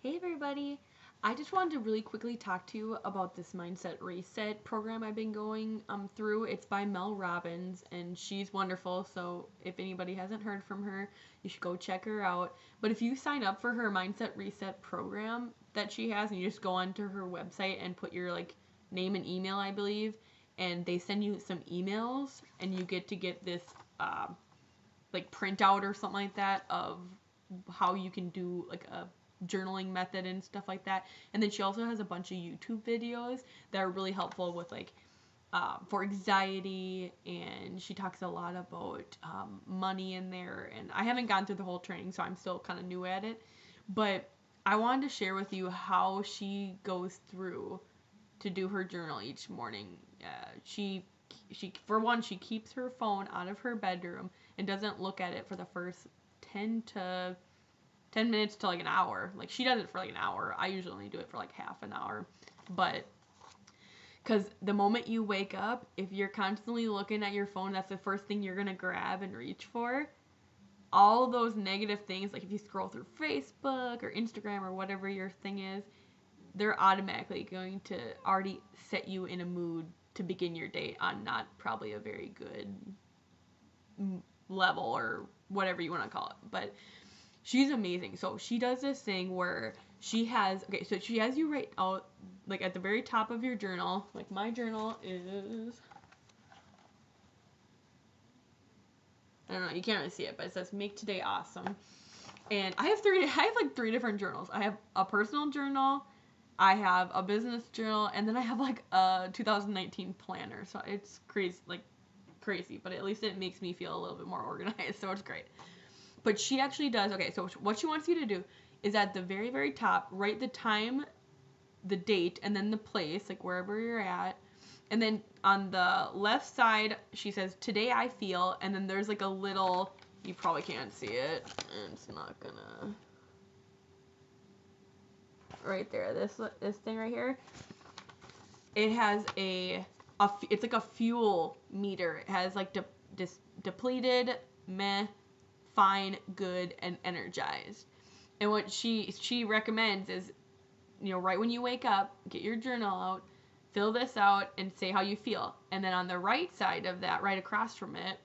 Hey everybody! I just wanted to really quickly talk to you about this Mindset Reset program I've been going through. It's by Mel Robbins and she's wonderful, so if anybody hasn't heard from her, you should go check her out. But if you sign up for her Mindset Reset program that she has and you just go onto her website and put your name and email, I believe, and they send you some emails and you get this printout or something like that of how you can do like a journaling method and stuff like that. And then she also has a bunch of YouTube videos that are really helpful with for anxiety, and she talks a lot about money in there. And I haven't gone through the whole training, so I'm still kind of new at it. But I wanted to share with you how she goes through to do her journal each morning. She for one, she keeps her phone out of her bedroom and doesn't look at it for the first 10 minutes to an hour. Like, she does it for an hour. I usually only do it for half an hour. But because the moment you wake up, if you're constantly looking at your phone, that's the first thing you're going to grab and reach for. All those negative things, like if you scroll through Facebook or Instagram or whatever your thing is, they're automatically going to already set you in a mood to begin your day on not probably a very good level or whatever you want to call it. But she's amazing. So she does this thing where she has you write out, at the very top of your journal, my journal is, I don't know, you can't really see it, but it says make today awesome. And I have three different journals. I have a personal journal, I have a business journal, and then I have a 2019 planner. So it's crazy, but at least it makes me feel a little bit more organized, so it's great. But she actually does, so what she wants you to do is at the very, very top, write the time, the date, and then the place, wherever you're at. And then on the left side, she says, today I feel, and then there's a little, you probably can't see it, and it's not gonna, right there, this thing right here, it has it's like a fuel meter. It has depleted, meh, fine, good, and energized. And what she recommends is, right when you wake up, get your journal out, fill this out, and say how you feel. And then on the right side of that, right across from it,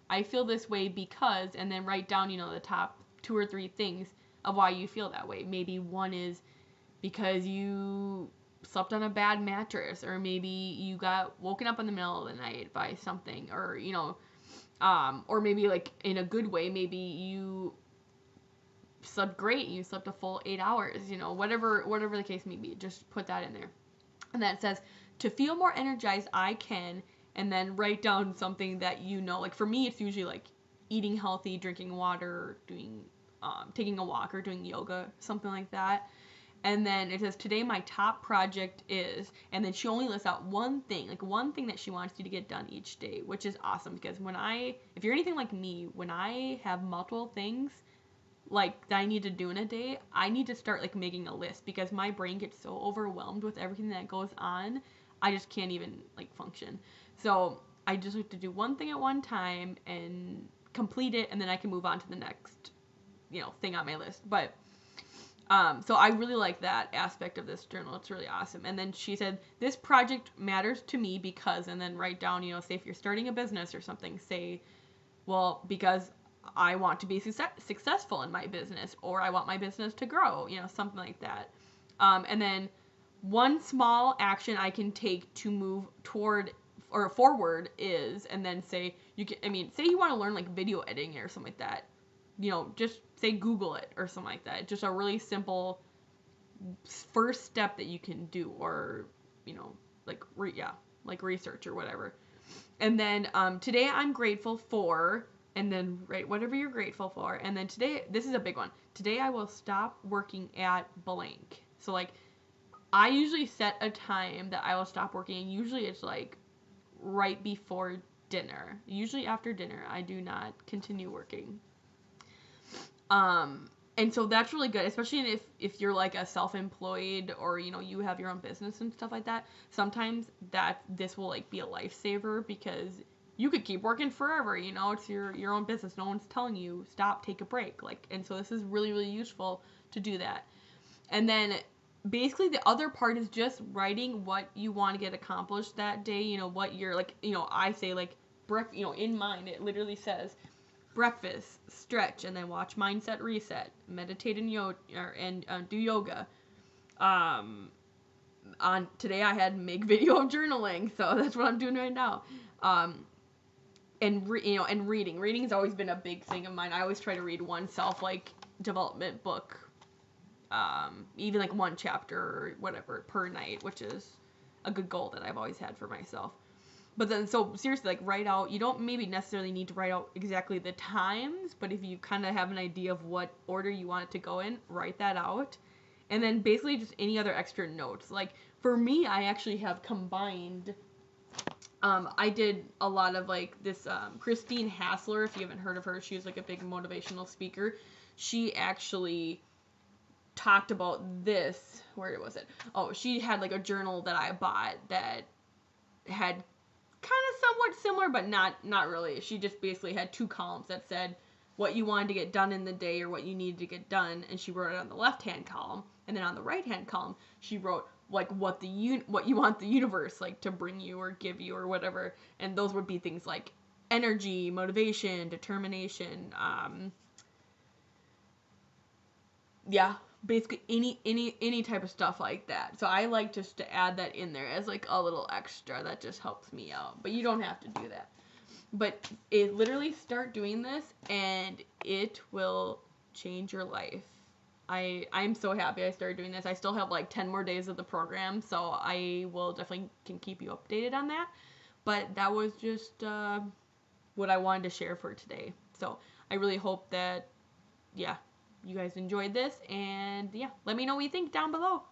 I feel this way because, and then write down, the top 2 or 3 things of why you feel that way. Maybe one is because you slept on a bad mattress, or maybe you got woken up in the middle of the night by something, or or maybe in a good way, maybe you slept great, you slept a full 8 hours, whatever the case may be, just put that in there. And then it says, to feel more energized, I can, and then write down something that for me, it's usually eating healthy, drinking water, doing, taking a walk, or doing yoga, something like that. And then it says, today my top project is, and then she only lists out one thing that she wants you to get done each day, which is awesome, because if you're anything like me, when I have multiple things that I need to do in a day, I need to start making a list, because my brain gets so overwhelmed with everything that goes on, I just can't even function. So I just like to do one thing at one time and complete it, and then I can move on to the next thing on my list. But so I really like that aspect of this journal. It's really awesome. And then she said, this project matters to me because, and then write down, say if you're starting a business or something, say, well, because I want to be successful in my business, or I want my business to grow, something like that. And then one small action I can take to move toward or forward is, and then say say you want to learn video editing or something like that, just say Google it or something like that. Just a really simple first step that you can do, or research or whatever. And then today I'm grateful for, and then write whatever you're grateful for. And then today, this is a big one, today I will stop working at blank. So I usually set a time that I will stop working, and usually it's right before dinner. Usually after dinner I do not continue working. And so that's really good, especially if you're a self-employed, or you have your own business and stuff like that. Sometimes this will be a lifesaver, because you could keep working forever, it's your own business. No one's telling you stop, take a break. And so this is really, really useful to do that. And then basically the other part is just writing what you want to get accomplished that day. You know, what you're like, you know, I say like, you know, in mine, it literally says breakfast, stretch, and then watch Mindset Reset, meditate and do yoga. On today I had make video of journaling, so that's what I'm doing right now. And reading. Reading has always been a big thing of mine. I always try to read one self development book, even like one chapter or whatever per night, which is a good goal that I've always had for myself. But then, so seriously, like write out, you don't maybe necessarily need to write out exactly the times, but if you kind of have an idea of what order you want it to go in, write that out. And then basically just any other extra notes. Like for me, I actually have combined, I did a lot of like this, Christine Hassler, if you haven't heard of her, she was like a big motivational speaker. She actually talked about this, where was it? Oh, she had like a journal that I bought that had kind of somewhat similar, but not really. She just basically had 2 columns that said what you wanted to get done in the day or what you needed to get done, and she wrote it on the left-hand column, and then on the right-hand column she wrote like what you want the universe like to bring you or give you or whatever, and those would be things like energy, motivation, determination, yeah, basically any type of stuff like that. So I like just to add that in there as like a little extra that just helps me out. But you don't have to do that. But it literally start doing this and it will change your life. I'm so happy I started doing this. I still have like 10 more days of the program, so I will definitely can keep you updated on that. But that was just what I wanted to share for today. So I really hope that, yeah, you guys enjoyed this, and yeah, let me know what you think down below.